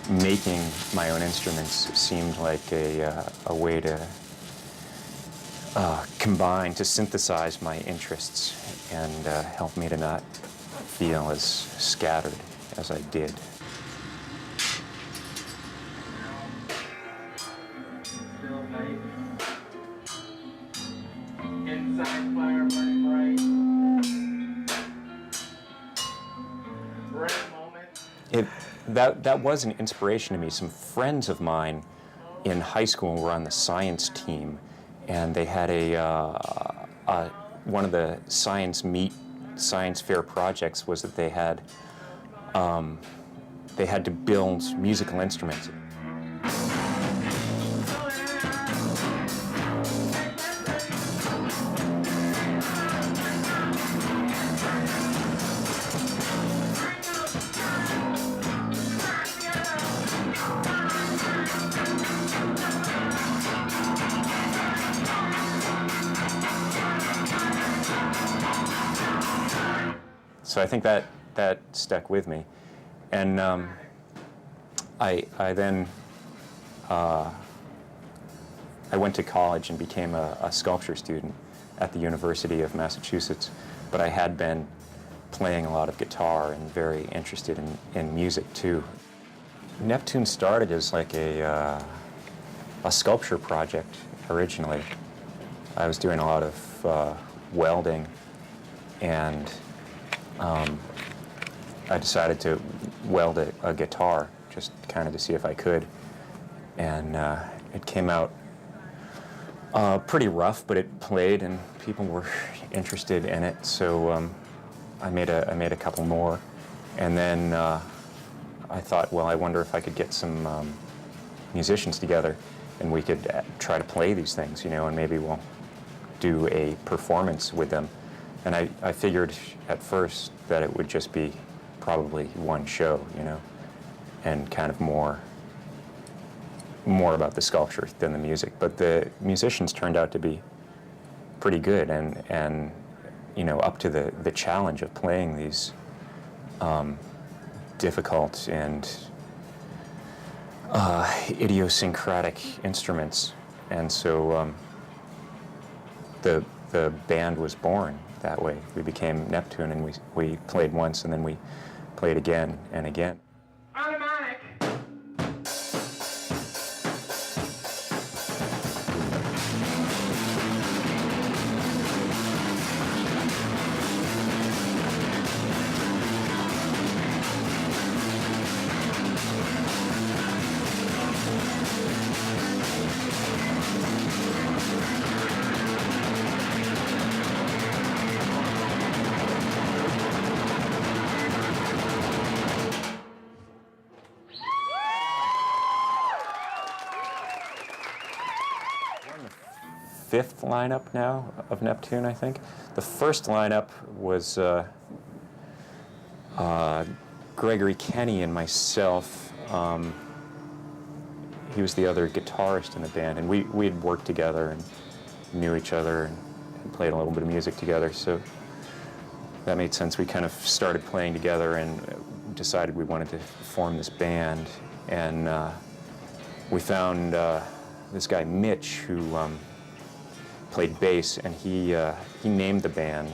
making my own instruments seemed like a way to combine, to synthesize my interests and help me to not feel as scattered as I did. Inside fire burning bright. Right moment. That was an inspiration to me. Some friends of mine in high school were on the science team, and they had one of the science fair projects was that they had to build musical instruments. So I think that stuck with me, and I then I went to college and became a sculpture student at the University of Massachusetts, but I had been playing a lot of guitar and very interested in music too. Neptune started as like a sculpture project originally. I was doing a lot of welding, and I decided to weld a guitar just kind of to see if I could, and it came out pretty rough, but it played and people were interested in it, so I made a couple more, and then I thought, well, I wonder if I could get some musicians together and we could try to play these things, you know, and maybe we'll do a performance with them. And I figured at first that it would just be probably one show, you know, and kind of more about the sculpture than the music. But the musicians turned out to be pretty good and you know, up to the challenge of playing these difficult and idiosyncratic instruments. And so the band was born that way. We became Neptune, and we played once, and then we played again and again. Automatic. Fifth lineup now of Neptune, I think. The first lineup was Gregory Kenny and myself. He was the other guitarist in the band, and we had worked together and knew each other and played a little bit of music together, so that made sense. We kind of started playing together and decided we wanted to form this band, and we found this guy Mitch who played bass, and he named the band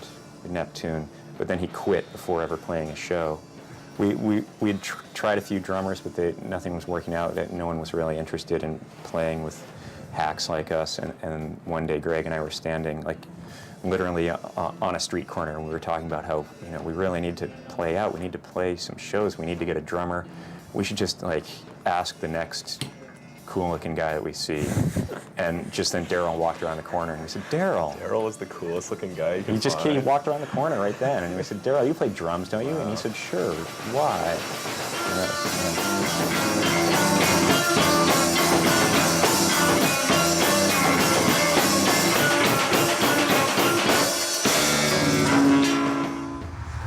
Neptune, but then he quit before ever playing a show. We'd tried a few drummers, but nothing was working out. That no one was really interested in playing with hacks like us. And one day, Greg and I were standing like literally on a street corner, and we were talking about how, you know, we really need to play out. We need to play some shows. We need to get a drummer. We should just like ask the next cool-looking guy that we see. And just then Daryl walked around the corner, and we said, Daryl. Daryl was the coolest-looking guy you could He walked around the corner right then, and we said, Daryl, you play drums, don't you? And he said, sure. Why?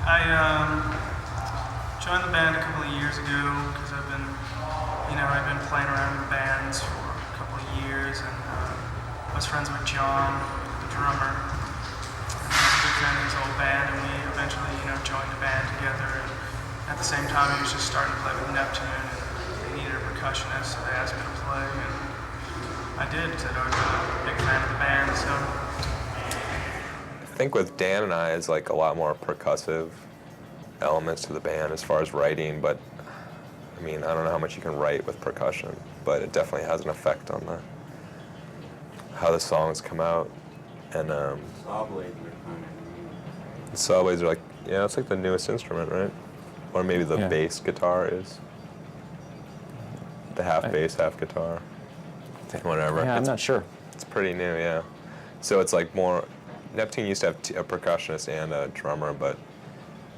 I joined the band a couple of years ago because I've been playing around in bands for a couple of years, and I was friends with John, the drummer, and he was a big fan of his old band, and we eventually, joined the band together. And at the same time, he was just starting to play with Neptune, and needed a percussionist, so they asked me to play, and I did, because I'd always been a big fan of the band, so. I think with Dan and I, it's like a lot more percussive elements to the band as far as writing, but I mean, I don't know how much you can write with percussion, but it definitely has an effect on how the songs come out. And Saw blades are kind the saw blades are like, yeah, it's like the newest instrument, right? Or maybe the Yeah. bass guitar is. The half bass, half guitar. Whatever. Yeah, I'm not sure. It's pretty new, yeah. So it's like more, Neptune used to have a percussionist and a drummer, but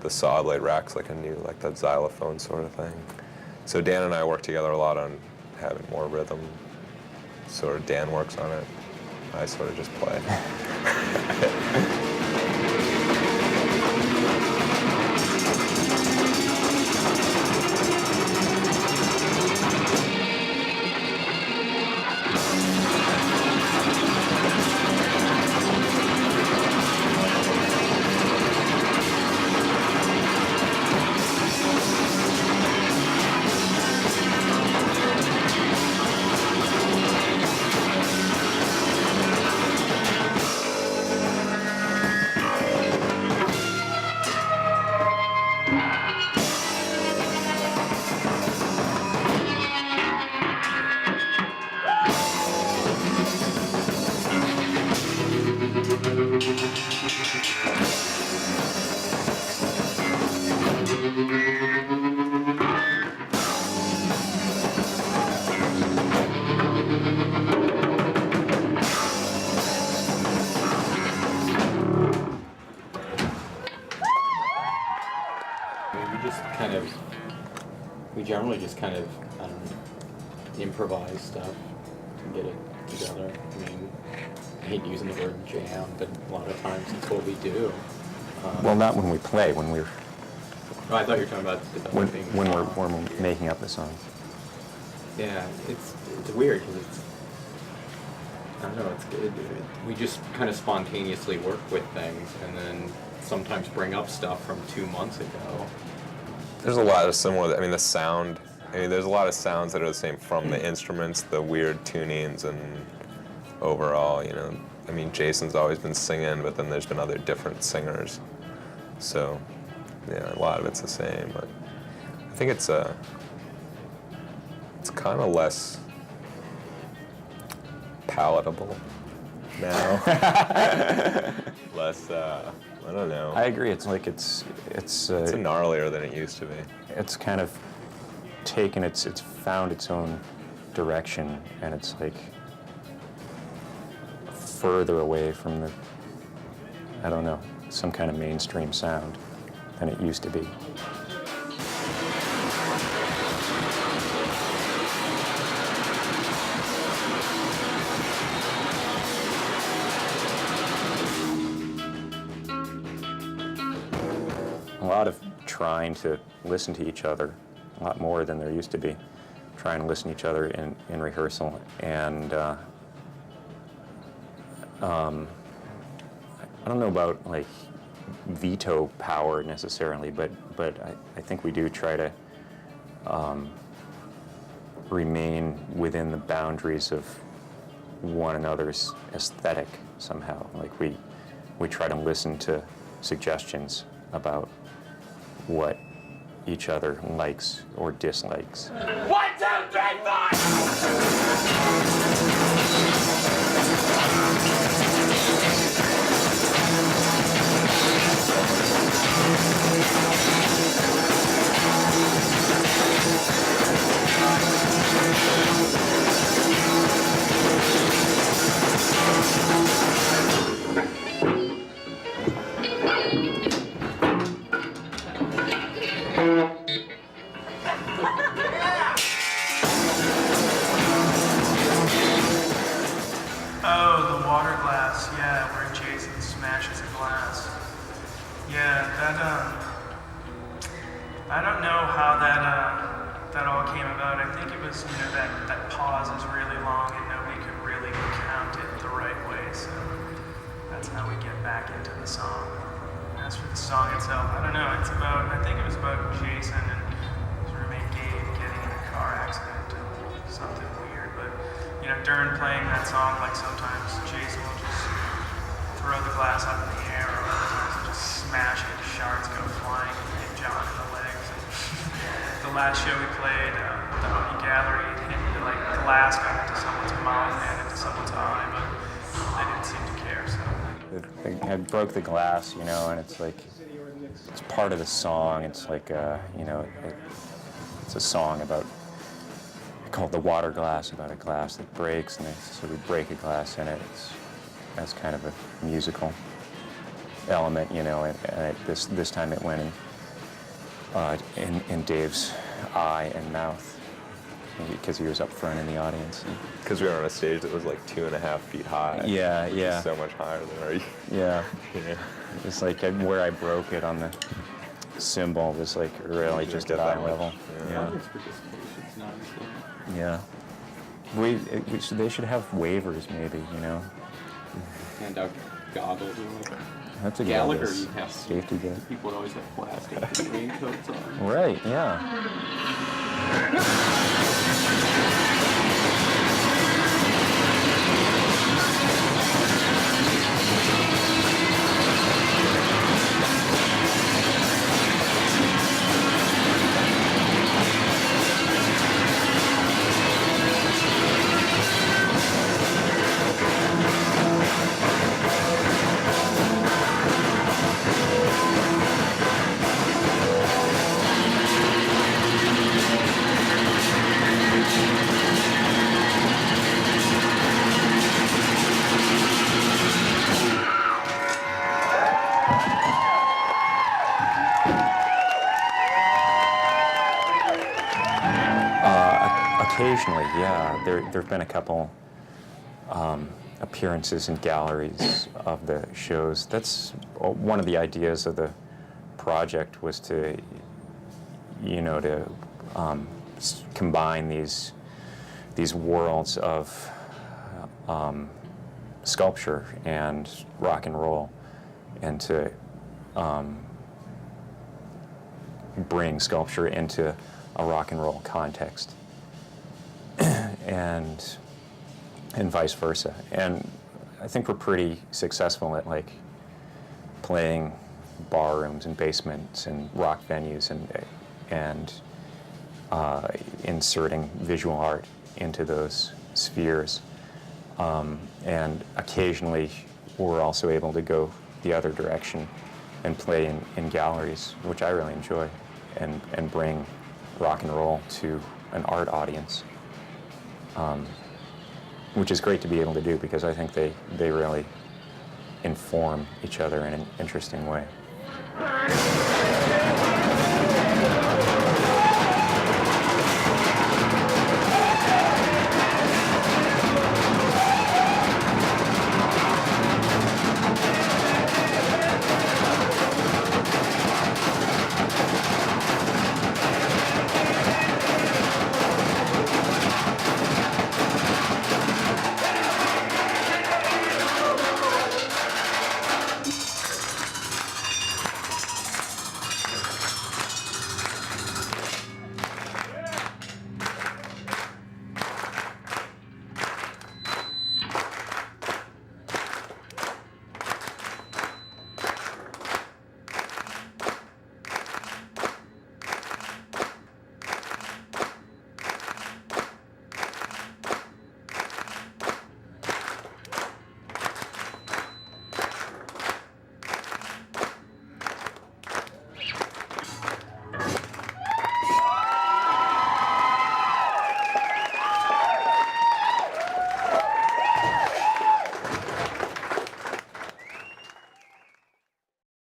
the saw blade rack's like a new, like that xylophone sort of thing. So Dan and I work together a lot on having more rhythm. Sort of Dan works on it. I sort of just play. we generally just kind of, I don't know, improvise stuff to get it together. I mean, I hate using the word jam, but a lot of times it's what we do. Well, not when we play, when we're Oh, I thought you were talking about developing. when we're making up the songs. Yeah, it's weird because I don't know, we just kind of spontaneously work with things and then sometimes bring up stuff from 2 months ago. There's a lot of similar, I mean, the sound, I mean, there's a lot of sounds that are the same from the instruments, the weird tunings, and overall, you know, I mean, Jason's always been singing, but then there's been other different singers. So, yeah, a lot of it's the same, but I think it's kind of less palatable now. Less, I don't know. I agree. It's like it's gnarlier than it used to be. it's kind of taken it's found its own direction, and it's like further away from the, I don't know, some kind of mainstream sound than it used to be. A lot of trying to listen to each other, a lot more than there used to be, trying to listen to each other in rehearsal, and I don't know about like veto power necessarily, but I think we do try to remain within the boundaries of one another's aesthetic somehow. Like we try to listen to suggestions about what each other likes or dislikes. 1, 2, 3, Oh, the water glass, yeah, where Jason smashes a glass. Yeah, that, I don't know how that all came about. I think it was, you know, that pause is really long and nobody could really count it the right way, so that's how we get back into the song. As for the song itself, I don't know, it's about, I think it was about Jason and his roommate Gabe getting in a car accident. turn playing that song, like sometimes Jason will just throw the glass up in the air, or other times he'll just smash it, shards go flying and hit John in the legs. And the last show we played, the Oni Gallery, it hit, like glass got into someone's mouth and into someone's eye, but they didn't seem to care. So I broke the glass, you know, and it's like, it's part of the song. It's like, you know, it's a song about, called The Water Glass, about a glass that breaks, and so we break a glass in it. That's kind of a musical element, you know, and this time it went in Dave's eye and mouth, because he was up front in the audience. Because we were on a stage that was like 2.5 feet high. Yeah, yeah. So much higher than our. Yeah. Yeah. It's like where I broke it on the cymbal was like really You just didn't at get eye that level. much, yeah. Yeah. Audience participation's nice. Yeah. They should have waivers, maybe, you know. Hand out goggles or like That's a good Gallagher, idea. you have Safety good. people would always have plastic raincoats on. Right, yeah. Occasionally, yeah. There've been a couple appearances in galleries of the shows. That's one of the ideas of the project, was to, you know, to combine these worlds of sculpture and rock and roll, and to bring sculpture into a rock and roll context. and vice versa. And I think we're pretty successful at like playing bar rooms and basements and rock venues and inserting visual art into those spheres. And occasionally we're also able to go the other direction and play in galleries, which I really enjoy, and bring rock and roll to an art audience, which is great to be able to do, because I think they really inform each other in an interesting way.